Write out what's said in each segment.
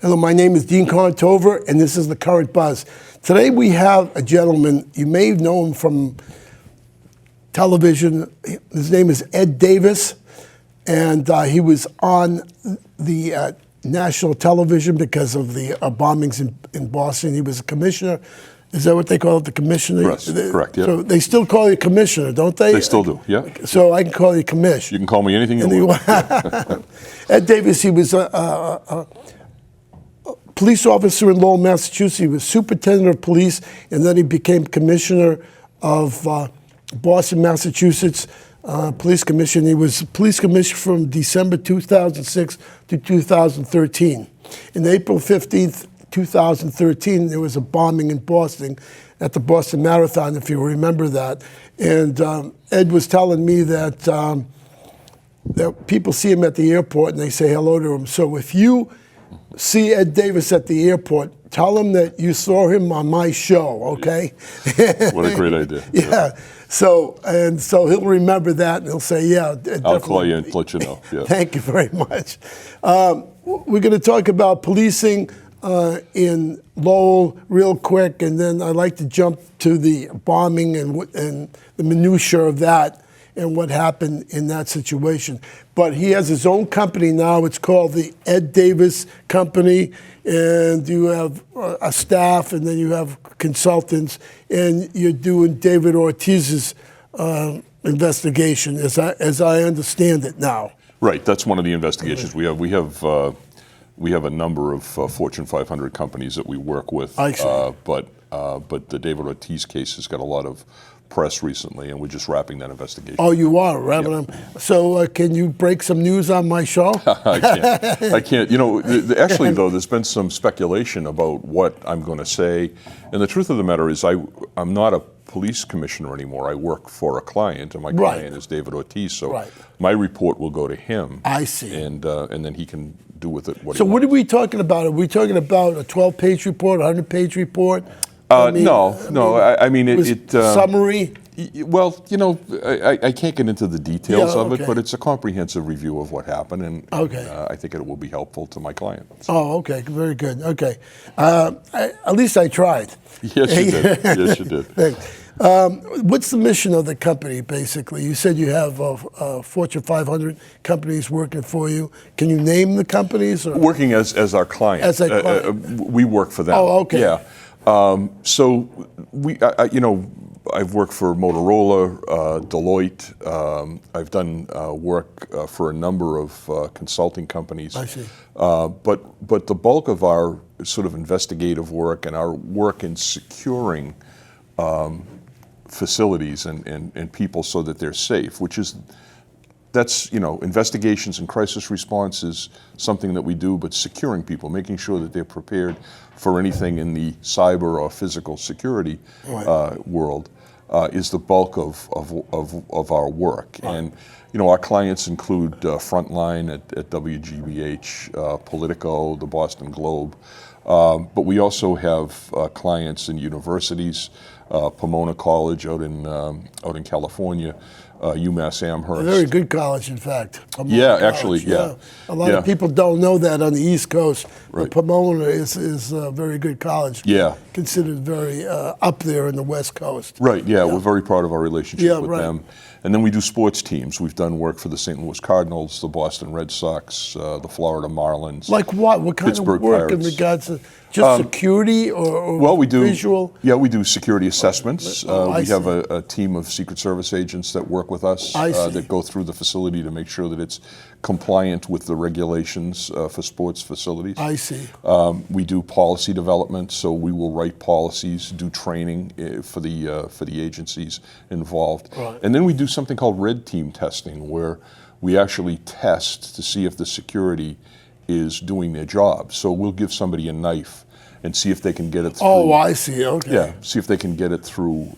Hello, my name is Dean Contover, and this is The Current Buzz. Today we have a gentleman, you may know him from television. His name is Ed Davis, and he was on the national television because of the bombings in Boston. He was a commissioner. Is that what they call it, the commissioner? Correct, yeah. So they still call you commissioner, don't they? They still do, yeah. So I can call you commish. You can call me anything you want. Ed Davis, he was a police officer in Lowell, Massachusetts. He was superintendent of police, and then he became commissioner of Boston, Massachusetts, police commission. He was police commissioner from December 2006 to 2013. In April 15th, 2013, there was a bombing in Boston at the Boston Marathon, if you remember that. And Ed was telling me that, that people see him at the airport and they say hello to him. So if you see Ed Davis at the airport, tell him that you saw him on my show, okay? What a great idea. Yeah. So he'll remember that and he'll say, yeah. I'll call you and let you know. Yeah. Thank you very much. We're going to talk about policing in Lowell real quick, and then I'd like to jump to the bombing and the minutiae of that and what happened in that situation. But he has his own company now. It's called the Ed Davis Company, and you have a staff, and then you have consultants, and you're doing David Ortiz's investigation, as I understand it now. Right, that's one of the investigations. We have a number of Fortune 500 companies that we work with. I see. But the David Ortiz case has got a lot of press recently, and we're just wrapping that investigation. Oh, you are wrapping them. So can you break some news on my show? I can't. You know, actually, though, there's been some speculation about what I'm going to say. And the truth of the matter is I'm not a police commissioner anymore. I work for a client, and my client is David Ortiz. So my report will go to him. I see. And then he can do with it what he wants. So what are we talking about? Are we talking about a 12-page report, a 100-page report? No. I mean, it summary? Well, you know, I can't get into the details of it, but it's a comprehensive review of what happened, and I think it will be helpful to my client. Oh, okay. Very good. Okay. At least I tried. Yes, you did. Yes, you did. Thanks. What's the mission of the company, basically? You said you have Fortune 500 companies working for you. Can you name the companies? Or? Working as our client. As a client. We work for them. Oh, okay. Yeah. So I've worked for Motorola, Deloitte. I've done work for a number of consulting companies. I see. But the bulk of our sort of investigative work and our work in securing facilities and people so that they're safe, that's investigations and crisis response is something that we do, but securing people, making sure that they're prepared for anything in the cyber or physical security world is the bulk of our work. Right. And our clients include Frontline at WGBH, Politico, the Boston Globe, but we also have clients in universities, Pomona College out in California, UMass Amherst. A very good college, in fact. Pomona College. Yeah. A lot of people don't know that on the East Coast. Right. But Pomona is a very good college. Yeah. Considered very up there in the West Coast. Right, yeah. We're very proud of our relationship with them. And then we do sports teams. We've done work for the St. Louis Cardinals, the Boston Red Sox, the Florida Marlins. Like what? What kind Pittsburgh of work Pirates. in regards to just security or well, we do, visual? Yeah, we do security assessments. We have see. a team of Secret Service agents that work with us that go through the facility to make sure that it's compliant with the regulations for sports facilities. I see. We do policy development, so we will write policies, do training for the agencies involved. Right. And then we do something called red team testing, where we actually test to see if the security is doing their job. So we'll give somebody a knife and see if they can get it through. Oh, I see. Okay. Yeah, see if they can get it through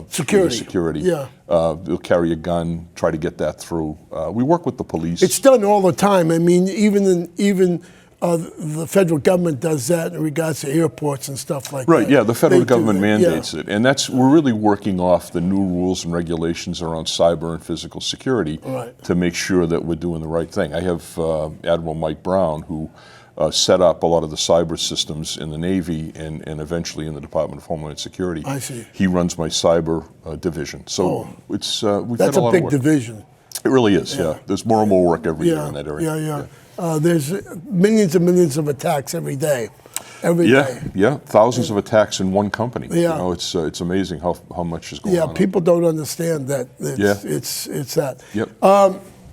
security. Yeah. They'll carry a gun, try to get that through. We work with the police. It's done all the time. I mean, even the federal government does that in regards to airports and stuff like that. Right, yeah, the federal government mandates it. And we're really working off the new rules and regulations around cyber and physical security to make sure that we're doing the right thing. I have Admiral Mike Brown, who set up a lot of the cyber systems in the Navy and eventually in the Department of Homeland Security. I see. He runs my cyber division. So it's we've That's had a lot a big of work. division. It really is, yeah. There's more and more work every year in that area. There's millions and millions of attacks every day. Every day. Yeah. Thousands of attacks in one company. Yeah. You know, it's amazing how much is going on. Yeah, people don't understand that. It's that. Yep.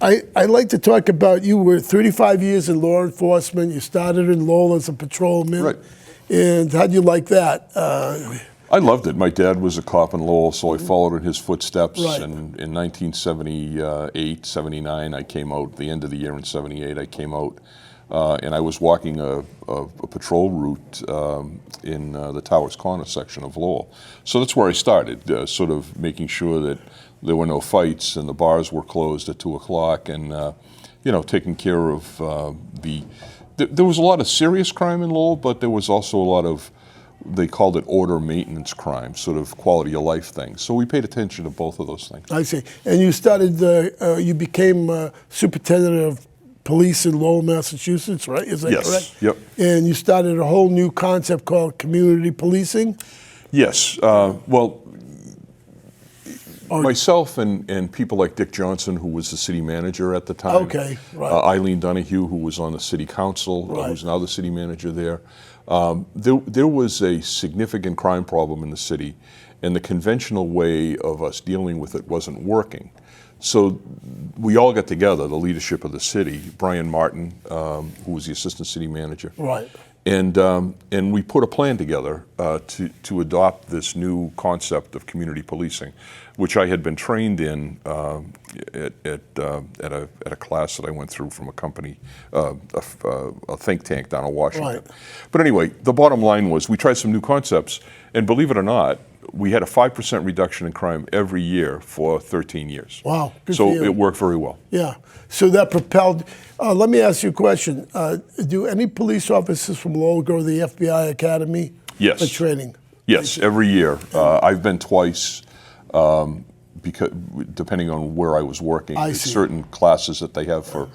I'd like to talk about, you were 35 years in law enforcement. You started in Lowell as a patrolman. Right. And how do you like that? I loved it. My dad was a cop in Lowell, so I followed in his footsteps. Right. And in 1978, 79, I came out. At the end of the year in 78, I came out. And I was walking a patrol route in the Towers Corner section of Lowell. So that's where I started, sort of making sure that there were no fights and the bars were closed at 2 o'clock and, you know, taking care of there was a lot of serious crime in Lowell, but there was also a lot of, they called it order maintenance crime, sort of quality of life things. So we paid attention to both of those things. I see. And you started, you became superintendent of police in Lowell, Massachusetts, right? Is that correct? Yep. And you started a whole new concept called community policing? Yes. Well, myself and people like Dick Johnson, who was the city manager at the time. Okay, right. Eileen Donahue, who was on the city council, who's now the city manager there. There was a significant crime problem in the city, and the conventional way of us dealing with it wasn't working. So we all got together, the leadership of the city, Brian Martin, who was the assistant city manager. Right. And we put a plan together to adopt this new concept of community policing, which I had been trained in at a class that I went through from a company, a think tank down in Washington. Right. But anyway, the bottom line was we tried some new concepts, and believe it or not, we had a 5% reduction in crime every year for 13 years. Wow. Good So for you. it worked very well. Yeah. So that propelled. Let me ask you a question. Do any police officers from Lowell go to the FBI Academy Yes. for training? Yes, every year. I've been twice, because depending on where I was working. I There's see. certain classes that they have for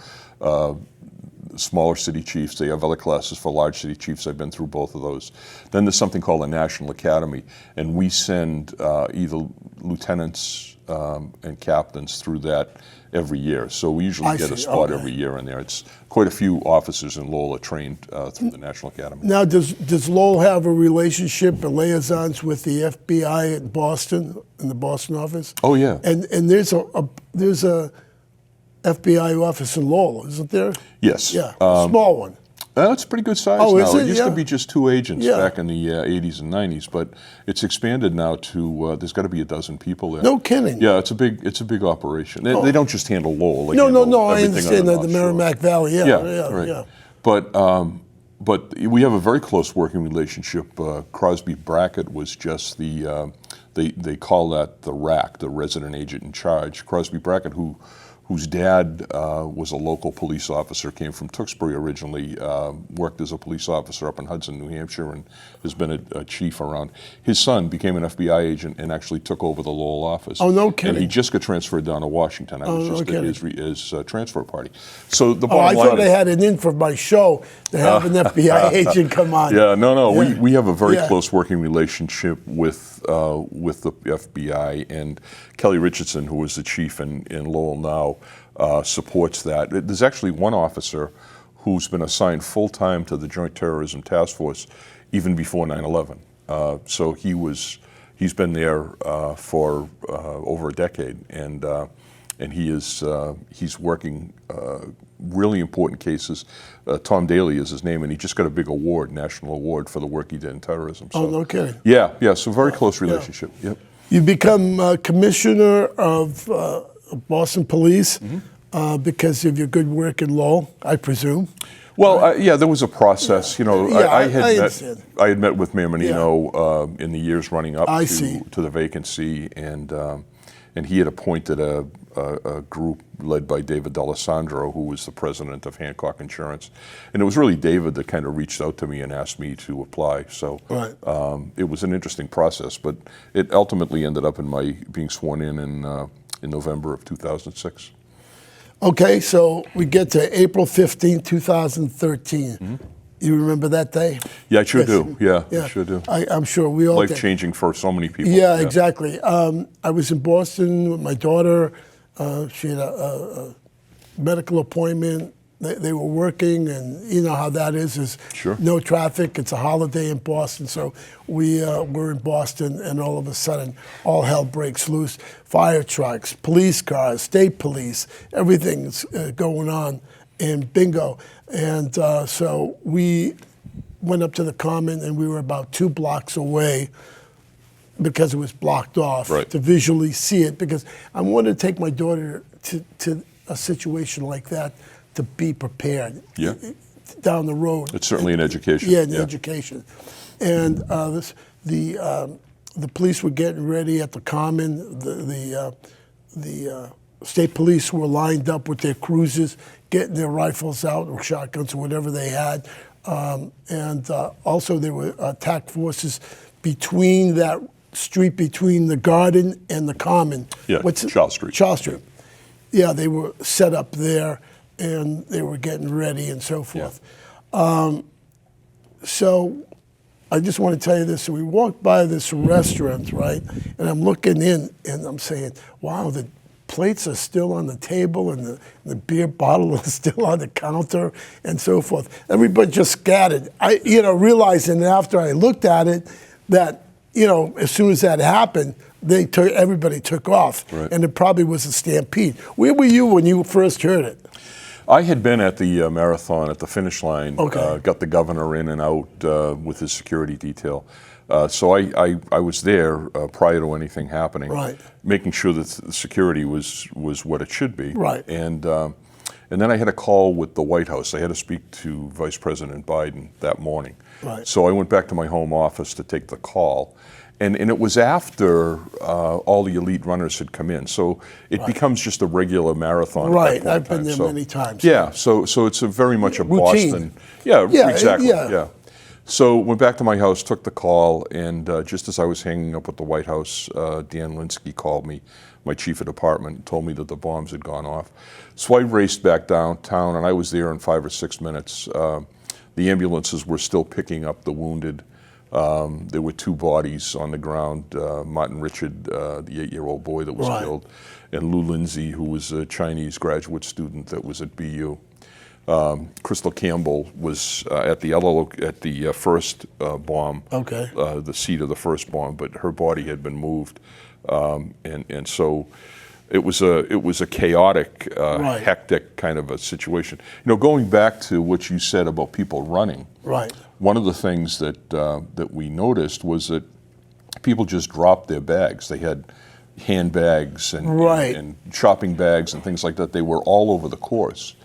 smaller city chiefs. They have other classes for large city chiefs. I've been through both of those. Then there's something called a National Academy, and we send either lieutenants and captains through that every year. So we usually get a spot every year in there. It's quite a few officers in Lowell are trained through the National Academy. Now, does Lowell have a relationship and liaisons with the FBI in Boston, in the Boston office? Oh yeah. And there's a FBI office in Lowell, isn't there? Yes. Yeah, a small one. It's a pretty good size Oh, now. is it? It used to Yeah. be just 2 agents Yeah. back in the 80s and 90s, but it's expanded now to there's got to be a dozen people there. No kidding. Yeah, it's a big operation. They don't just handle Lowell. They No. handle I everything understand on that, North the Shore. Merrimack Valley. Yeah, Right. But we have a very close working relationship. Crosby Brackett was just the they call that the RAC, the resident agent in charge. Crosby Brackett, whose dad was a local police officer, came from Tewksbury originally, worked as a police officer up in Hudson, New Hampshire, and has been a chief around. His son became an FBI agent and actually took over the Lowell office. Oh, no kidding. And he just got transferred down to Washington. I was no just kidding. at his transfer party. So the Oh, bottom I line thought is, I had it in for my show to have an FBI agent come on. yeah, no. Yeah. We have a very Yeah. close working relationship with the FBI, and Kelly Richardson, who is the chief in Lowell now, supports that. There's actually one officer who's been assigned full-time to the Joint Terrorism Task Force even before 9/11. So he's been there for over a decade, and he's working really important cases. Tom Daly is his name, and he just got a big award, national award, for the work he did in terrorism. So, Oh, no kidding. Yeah. So very close relationship. Yep. You become commissioner of Boston Police because of your good work in Lowell, I presume. Well, there was a process. You know, Yeah, I understand. had met with Mayor Menino in the years running up to the vacancy, and he had appointed a group led by David D'Alessandro, who was the president of Hancock Insurance, and it was really David that kind of reached out to me and asked me to apply. So Right. it was an interesting process, but it ultimately ended up in my being sworn in November of 2006. Okay, so we get to April 15, 2013. You remember that day? Yeah, I sure Yes. do. Yeah, Yeah, I sure do. I'm sure we all did. Life-changing for so many people. Yeah, exactly. I was in Boston with my daughter. She had a medical appointment. They were working, and you know how that is Sure. no traffic. It's a holiday in Boston, so we were in Boston, and all of a sudden, all hell breaks loose. Fire trucks, police cars, state police, everything's going on, and bingo. And so we went up to the Common, and we were about 2 blocks away because it was blocked off Right. to visually see it, because I wanted to take my daughter to a situation like that to be prepared Yeah. down the road. It's certainly an education. Yeah, an education. And the police were getting ready at the Common. The state police were lined up with their cruisers, getting their rifles out or shotguns or whatever they had. And also there were attack forces between that street, between the Garden and the Common. Yeah, Charles Street. Charles Street. Yeah, they were set up there, and they were getting ready and so forth. So I just want to tell you this. So we walked by this restaurant, right? And I'm looking in, and I'm saying, wow, the plates are still on the table, and the beer bottle is still on the counter, and so forth. Everybody just scattered. I, realizing after I looked at it that, as soon as that happened, everybody took off, Right. and it probably was a stampede. Where were you when you first heard it? I had been at the marathon at the finish line, Okay. got the governor in and out with his security detail. So I was there prior to anything happening, Right. making sure that the security was what it should be. Right. And then I had a call with the White House. I had to speak to Vice President Biden that morning. Right. So I went back to my home office to take the call. And it was after all the elite runners had come in. So it becomes just a regular marathon. Right, at that point I've in time. been there So- many times. Yeah, so it's a very much a Routine. Boston. Yeah, Yeah, exactly. yeah. Yeah. So went back to my house, took the call, and just as I was hanging up at the White House, Dan Linsky called me, my chief of department, and told me that the bombs had gone off. So I raced back downtown, and I was there in 5 or 6 minutes. The ambulances were still picking up the wounded. There were 2 bodies on the ground, Martin Richard, the 8-year-old boy that was Right. killed, and Lou Lindsay, who was a Chinese graduate student that was at BU. Crystal Campbell was at the first bomb, Okay. the seat of the first bomb, but her body had been moved, and so it was a chaotic, Right. hectic kind of a situation. Going back to what you said about people running. Right. One of the things that we noticed was that people just dropped their bags. They had handbags Right. and shopping bags and things like that. They were all over the course.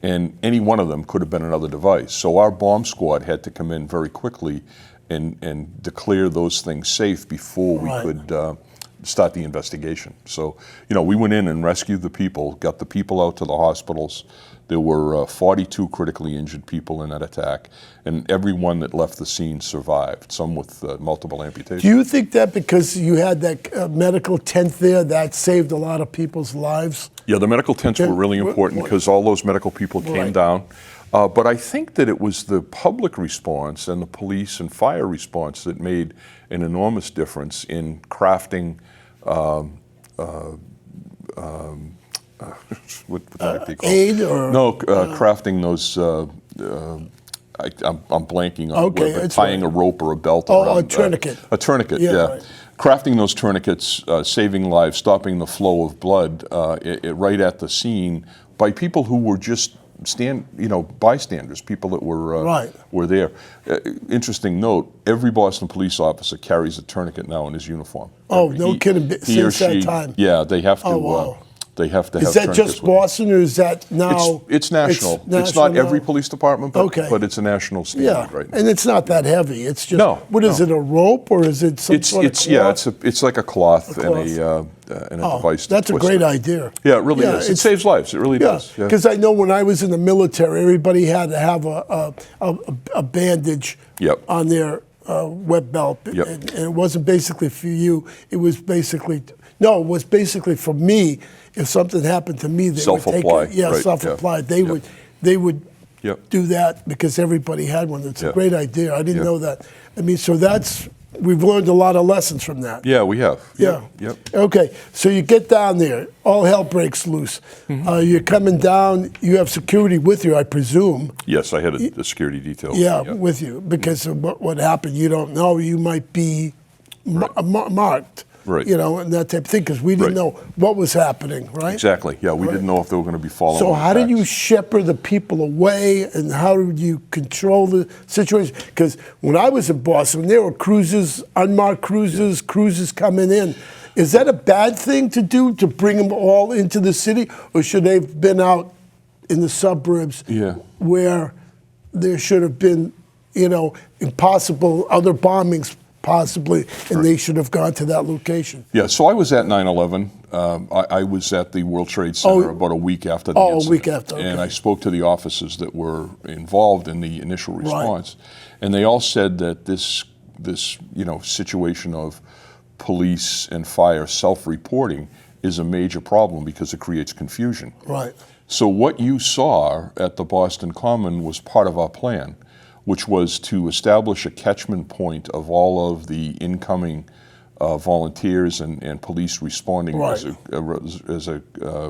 And any one of them could have been another device. So our bomb squad had to come in very quickly and declare those things safe before we Right. could start the investigation. So, we went in and rescued the people, got the people out to the hospitals. There were 42 critically injured people in that attack, and everyone that left the scene survived, some with multiple amputations. Do you think that because you had that medical tent there, that saved a lot of people's lives? Yeah, the medical tents were really important because all those medical people came Right. down. But I think that it was the public response and the police and fire response that made an enormous difference in crafting what the heck they call it? Aid or crafting those. I'm blanking on Okay, but it's tying right. a rope or a belt Oh, around a tourniquet. A tourniquet, Yeah, yeah. right. Crafting those tourniquets, saving lives, stopping the flow of blood right at the scene by people who were just bystanders, people that were Right. were there. Interesting note: every Boston police officer carries a tourniquet now in his uniform. Oh, no kidding, He or since that she, time. yeah, they have to. Oh, wow. They have to Is have that tourniquets just with them. Boston, or is that now? It's national. It's national not every now? police department, but, Okay. but it's a national standard Yeah, right now. and it's not that heavy. It's just, No, what is no. it, a rope, or is it some sort of cloth? It's like a cloth, A and a device. to That's a twist great it. idea. Yeah, it really is. It it's- saves lives. It really Yeah, does. Yeah. because I know when I was in the military, everybody had to have a bandage Yep. on their web belt, Yep. and it wasn't basically for you. It was basically for me. If something happened to me, they would take Self-apply, it. Yeah, right, self-applied. yeah. They would Yep. do that because everybody had one. It's a Yeah. great idea. I didn't Yeah. know that. I mean, so we've learned a lot of lessons from that. Yeah, we have. Yeah. Yep. Okay, so you get down there, all hell breaks loose. You're coming down, you have security with you, I presume. Yes, I had a security detail. Yeah, Yep. with you, because of what happened. You don't know. You might be marked, Right. you know, and that type of thing, because we didn't Right. know what was happening, right? Exactly. Yeah, we didn't know if they were going to be following. So how did you attacks. shepherd the people away, and how did you control the situation? Because when I was in Boston, there were cruises, unmarked cruises, cruises coming in. Is that a bad thing to do, to bring them all into the city, or should they have been out in the suburbs Yeah. where there should have been, you know, impossible other bombings possibly, and they should have gone to that location? Yeah, so I was at 9/11. I was at the World Trade Center about a week after the incident. a week after, And okay. I spoke to the officers that were involved in the initial response, and they all said that this situation of police and fire self-reporting is a major problem because it creates confusion. Right. So what you saw at the Boston Common was part of our plan, which was to establish a catchment point of all of the incoming volunteers and police responding Right. as a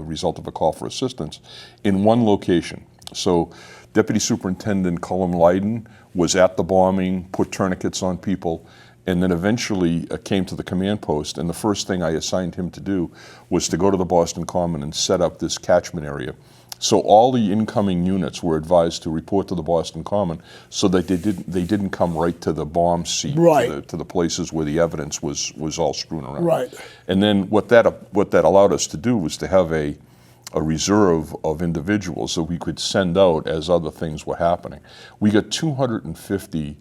result of a call for assistance in one location. So Deputy Superintendent Cullum Lydon was at the bombing, put tourniquets on people, and then eventually came to the command post, and the first thing I assigned him to do was to go to the Boston Common and set up this catchment area. So all the incoming units were advised to report to the Boston Common so that they didn't come right to the bomb seat, Right. to the places where the evidence was all strewn around. Right. And then what that allowed us to do was to have a reserve of individuals that we could send out as other things were happening. We got 250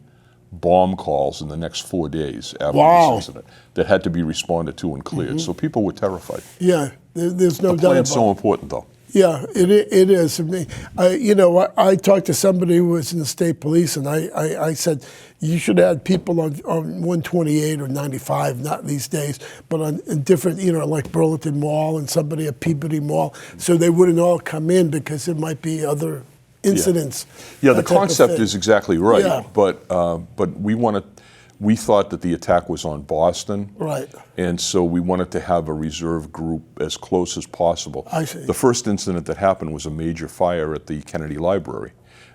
bomb calls in the next 4 days after Wow. this incident that had to be responded to and cleared. So people were terrified. Yeah, there's no The doubt about plan's it. so important, though. Yeah, it is. I talked to somebody who was in the state police, and I said, you should have had people on 128 or 95, not these days, but on in different, like Burlington Mall and somebody at Peabody Mall, so they wouldn't all come in because there might be other incidents. Yeah, the that type of concept thing. is exactly right. Yeah. But we thought that the attack was on Boston. Right. And so we wanted to have a reserve group as close as possible. I see. The first incident that happened was a major fire at the Kennedy Library.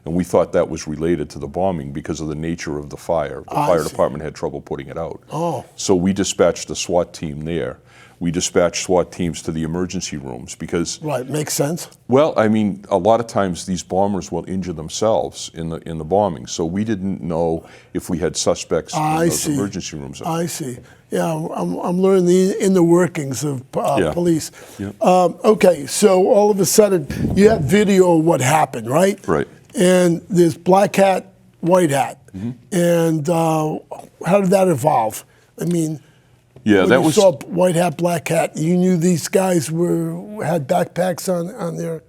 And we thought that was related to the bombing because of the nature of the fire. The fire see. department had trouble putting it out. Oh. So we dispatched a SWAT team there. We dispatched SWAT teams to the emergency rooms because, Right, makes sense. well, I mean, a lot of times these bombers will injure themselves in the bombing. So we didn't know if we had suspects in I those see. emergency rooms. I see. Yeah, I'm learning the inner workings of Yeah. police. Yeah. Okay, so all of a sudden you have video of what happened, right? Right. And there's black hat, white hat. Mm-hmm. And how did that evolve? I mean, Yeah, when that you was saw white hat, black hat, you knew these guys had backpacks on their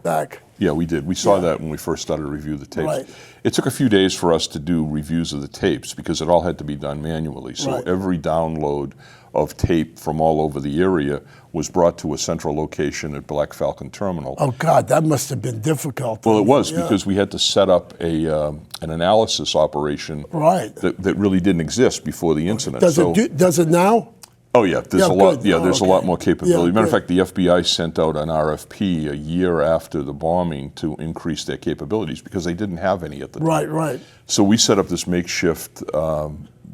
back. Yeah, we did. We saw that when we first started to review the tapes. Right. It took a few days for us to do reviews of the tapes because it all had to be done manually. So Right. every download of tape from all over the area was brought to a central location at Black Falcon Terminal. Oh God, that must have been difficult. Well, it was Yeah. because we had to set up an analysis operation Right. that really didn't exist before the incident. Does it now? Oh yeah, there's Yeah, a lot. good. Yeah, Oh, there's a okay. lot more capability. Yeah, Matter of good. fact, the FBI sent out an RFP a year after the bombing to increase their capabilities because they didn't have any at the time. Right. So we set up this makeshift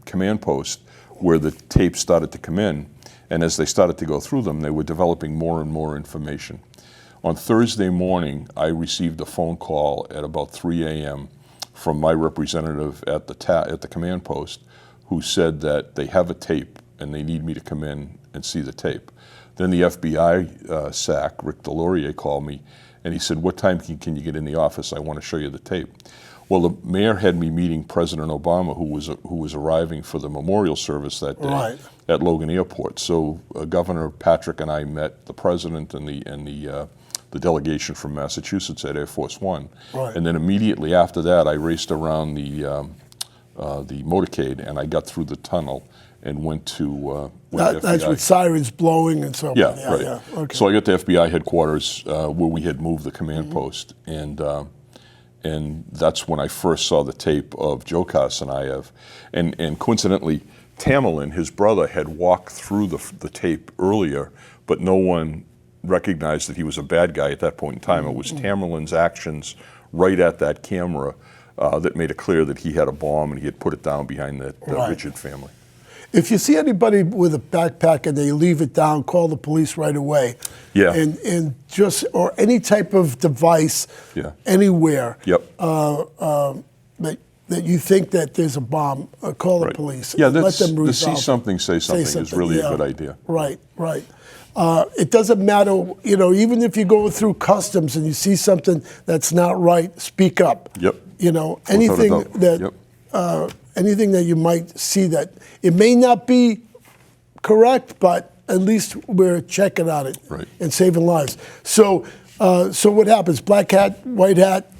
command post where the tapes started to come in, and as they started to go through them, they were developing more and more information. On Thursday morning, I received a phone call at about 3 a.m. from my representative at the command post, who said that they have a tape and they need me to come in and see the tape. Then the FBI SAC, Rick Delorier, called me and he said, "What time can you get in the office? I want to show you the tape." Well, the mayor had me meeting President Obama, who was arriving for the memorial service that day Right. at Logan Airport. So Governor Patrick and I met the president and the delegation from Massachusetts at Air Force One. Right. And then immediately after that, I raced around the motorcade and I got through the tunnel and went to the That's FBI. with sirens blowing and so on. Yeah, right. Yeah. Okay. So I got to FBI headquarters where we had moved the command post, and And that's when I first saw the tape of Joe Karsanayev. And coincidentally, Tamerlan, his brother, had walked through the tape earlier, but no one recognized that he was a bad guy at that point in time. It was Tamerlan's actions right at that camera that made it clear that he had a bomb and he had put it down behind the Richard family. If you see anybody with a backpack and they leave it down, call the police right away. Yeah. And just, or any type of device anywhere that you think that there's a bomb, call the police. Yeah, let them to resolve. see something, say something is really a good idea. Right. It doesn't matter, even if you go through customs and you see something that's not right, speak up. Yep. Anything that anything that you might see that it may not be correct, but at least we're checking on it and saving lives. So, so what happens? Black hat, white hat,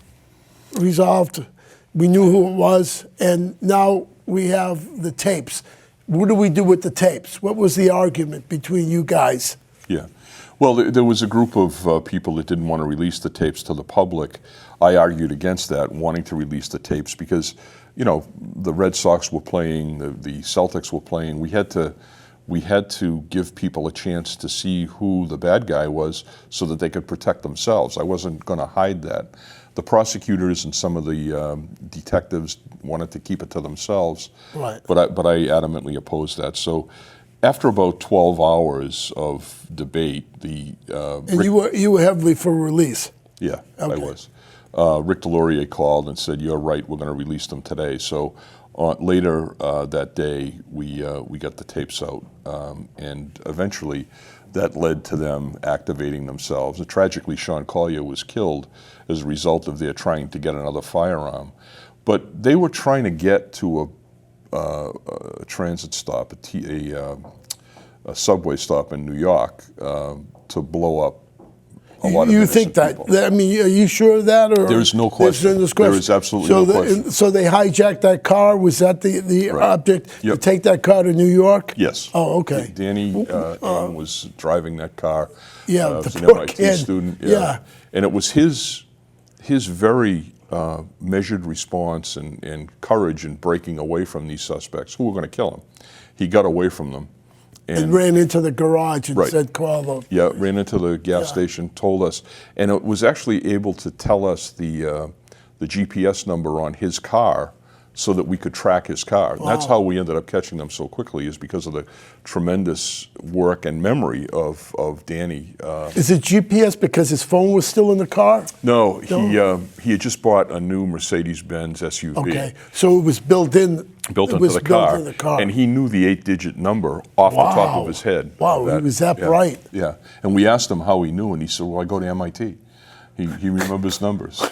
resolved. We knew who it was, and now we have the tapes. What do we do with the tapes? What was the argument between you guys? Yeah. Well, there was a group of people that didn't want to release the tapes to the public. I argued against that, wanting to release the tapes because, the Red Sox were playing, the Celtics were playing. We had to give people a chance to see who the bad guy was so that they could protect themselves. I wasn't going to hide that. The prosecutors and some of the detectives wanted to keep it to themselves, but I adamantly opposed that. So after about 12 hours of debate, and you were heavily for release. Yeah, I was. Rick Delorier called and said, "You're right. We're going to release them today." So later that day, we got the tapes out, and eventually that led to them activating themselves. And tragically, Sean Collier was killed as a result of their trying to get another firearm. But they were trying to get to a transit stop, a subway stop in New York, to blow up a lot of innocent people. I mean, are you sure of that? Or there's no question. There is absolutely no question. So they hijacked that car? Was that the object to take that car to New York? Yes. Oh, okay. Danny was driving that car. Yeah, was the an poor MIT kid. student. Yeah. And it was his very measured response and courage in breaking away from these suspects who were going to kill him. He got away from them. And ran into the garage and said, call them. Yeah, ran into the gas station, told us. And it was actually able to tell us the GPS number on his car so that we could track his car. And that's how we ended up catching them so quickly, is because of the tremendous work and memory of Danny. Is it GPS because his phone was still in the car? No, he had just bought a new Mercedes-Benz SUV. Okay, so it was built into the car. And he knew the 8-digit number off the top of his head. Wow, he was that bright. Yeah, and we asked him how he knew, and he said, well, I go to MIT. He remembers numbers.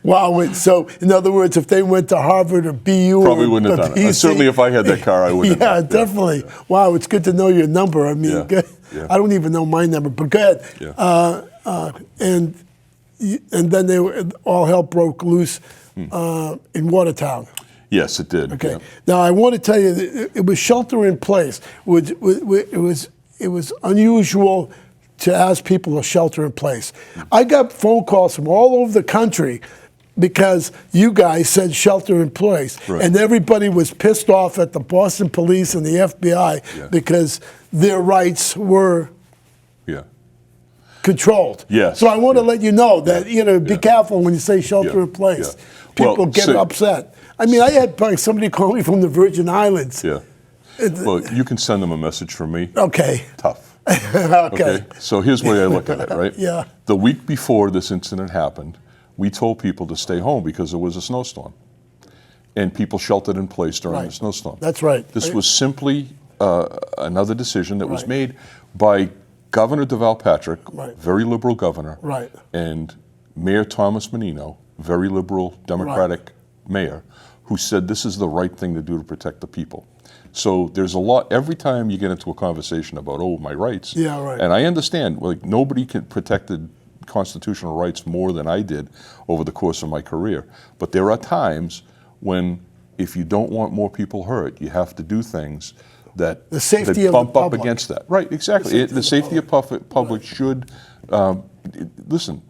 Wow. So, in other words, if they went to Harvard or BU, probably wouldn't have done it. Certainly, if I had that car, I wouldn't have done it. Definitely. Yeah. Wow, it's good to know your number. I mean, I don't even know my number, but go ahead. Yeah. And then all hell broke loose in Watertown. Yes, it did. Okay. Yeah. Now, I want to tell you, that it was shelter in place. It was unusual to ask people to shelter in place. I got phone calls from all over the country because you guys said shelter in place. Right. And everybody was pissed off at the Boston police and the FBI because their rights were controlled. Yes. So I want to let you know that, be careful when you say shelter in place. People get upset. I mean, I had somebody call me from the Virgin Islands. Yeah. Well, you can send them a message from me. Okay. Tough. Okay. So here's the way I look at it, right? Yeah. The week before this incident happened, we told people to stay home because there was a snowstorm. And people sheltered in place during the snowstorm. That's right. This was simply another decision that was made by Governor Deval Patrick, very liberal governor, and Mayor Thomas Menino, very liberal Democratic mayor, who said this is the right thing to do to protect the people. So there's a lot, every time you get into a conversation about, my rights, and I understand, nobody protected constitutional rights more than I did over the course of my career. But there are times when, if you don't want more people hurt, you have to do things that bump up against that. Right, exactly. The safety of the public should, listen,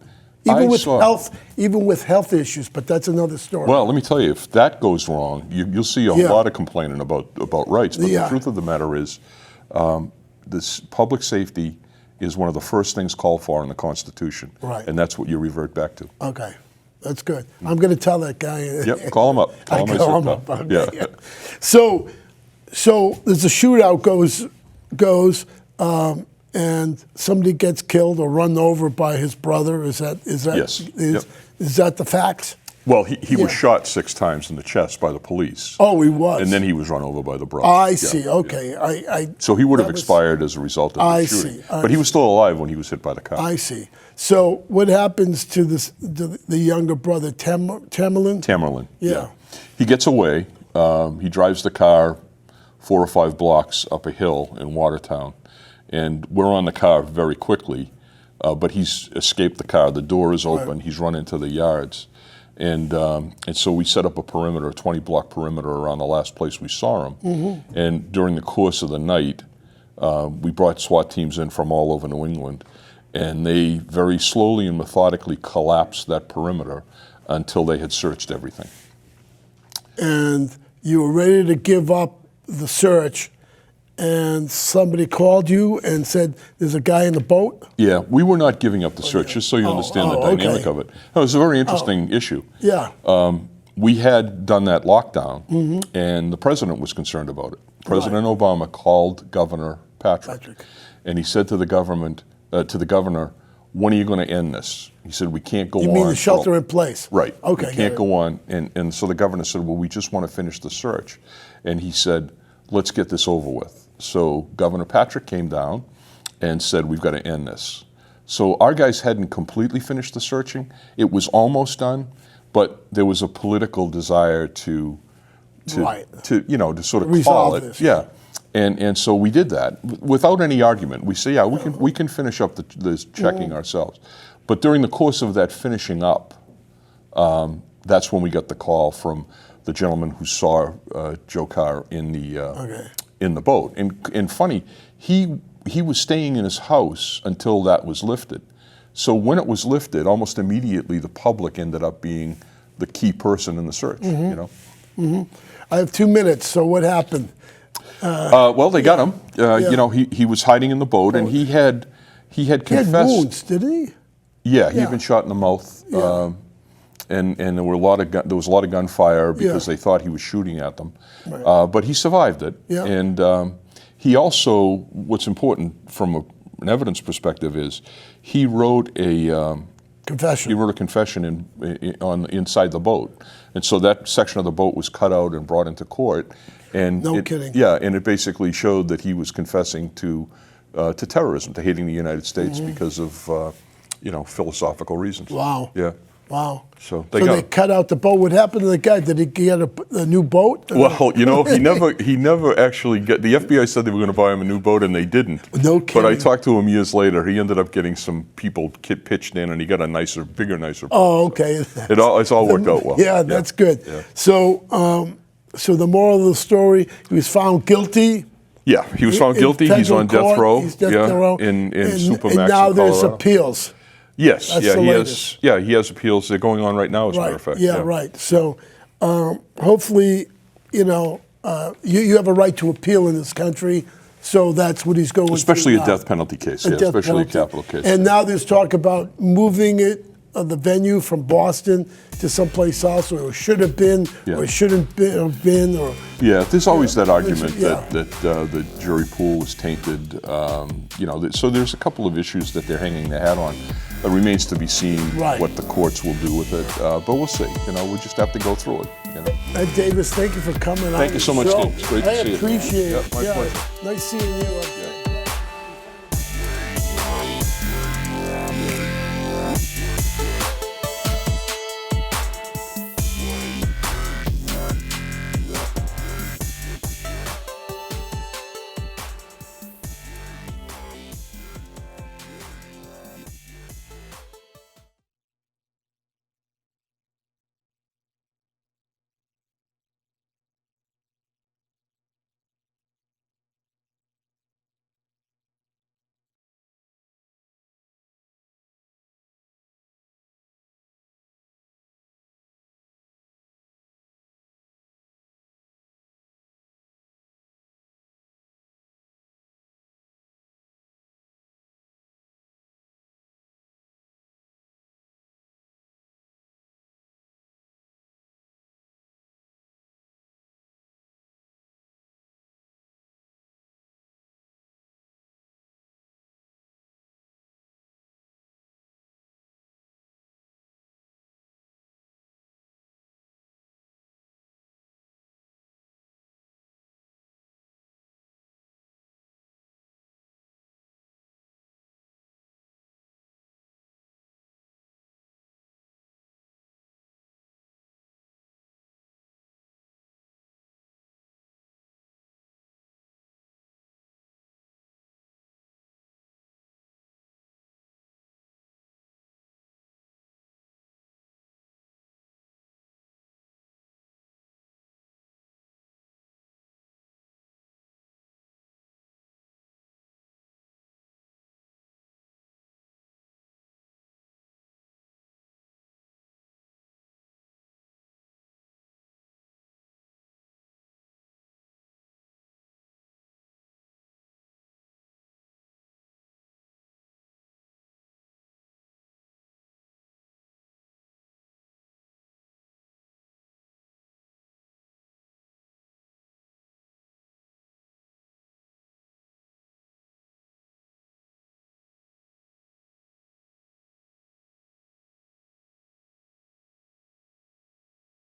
Even with health issues, but that's another story. Well, let me tell you, if that goes wrong, you'll see a lot of complaining about rights. But the truth of the matter is, this public safety is one of the first things called for in the Constitution, right? And that's what you revert back to. Okay, that's good. I'm going to tell that guy. Yep, call him up. Call him up. Okay, yeah. So there's a shootout goes. And somebody gets killed or run over by his brother. Is that Yes. Is that the facts? Well, he was shot 6 times in the chest by the police. Oh, he was. And then he was run over by the brother. I see. Okay. Yeah. So he would have expired as a result of the shooting. But he was still alive when he was hit by the car. I see. So what happens to the younger brother, Tamerlan? Tamerlan. Yeah. He gets away. He drives the car 4 or 5 blocks up a hill in Watertown. And we're on the car very quickly, but he's escaped the car. The door is open. Right. He's run into the yards. And so we set up a perimeter, a 20-block perimeter around the last place we saw him. Mm-hmm. And during the course of the night, we brought SWAT teams in from all over New England, and they very slowly and methodically collapsed that perimeter until they had searched everything. And you were ready to give up the search, and somebody called you and said, there's a guy in the boat? Yeah, we were not giving up the search, just so you understand the dynamic of it. It was a very interesting issue. Yeah. We had done that lockdown, and the president was concerned about it. President Obama called Governor Patrick, and he said to the governor, when are you going to end this? He said, we can't go on. You mean the shelter in place? Right. Okay. We can't go on. And so the governor said, well, we just want to finish the search. And he said, let's get this over with. So Governor Patrick came down and said, we've got to end this. So our guys hadn't completely finished the searching. It was almost done, but there was a political desire to sort of resolve call it. This. Yeah. And so we did that without any argument. We say, yeah, we can finish up the checking ourselves. But during the course of that finishing up, that's when we got the call from the gentleman who saw Joe Carr in the boat. And funny, he was staying in his house until that was lifted. So when it was lifted, almost immediately the public ended up being the key person in the search. You know. Mm-hmm. I have 2 minutes. So what happened? Well, they got him. You know, he was hiding in the boat, and he had confessed. He had wounds, didn't he? Yeah, he'd been shot in the mouth. Yeah. And there was a lot of gunfire because they thought he was shooting at them. Right. But he survived it. Yeah. And he also, what's important from an evidence perspective is he wrote a confession. He wrote a confession inside the boat. And so that section of the boat was cut out and brought into court. And no kidding. Yeah, and it basically showed that he was confessing to terrorism, to hating the United States because of philosophical reasons. Wow. Yeah. Wow. So they cut out the boat. What happened to the guy? Did he get a new boat? Well, he never actually got. The FBI said they were going to buy him a new boat, and they didn't. No kidding. But I talked to him years later. He ended up getting some people pitched in, and he got a bigger, nicer boat. Oh, okay. It's all worked out well. Yeah, that's good. Yeah. So, so the moral of the story: he was found guilty. Yeah, he was found guilty. He's on death row. He's death row. In Supermax. And now in there's Colorado. appeals. Yes, he has appeals. They're going on right now, as a matter of fact. Yeah, right. So hopefully, you have a right to appeal in this country. So that's what he's going especially through a death penalty case, especially a capital case. And now there's talk about moving the venue from Boston to someplace else, or it should have been, or it shouldn't have been, or there's always that argument that the jury pool was tainted. So there's a couple of issues that they're hanging their hat on. It remains to be seen what the courts will do with it, but we'll see. We just have to go through it. Ed Davis, thank you for coming. Thank you so much, Steve. It's great to see you. I appreciate it. My pleasure. Nice seeing you.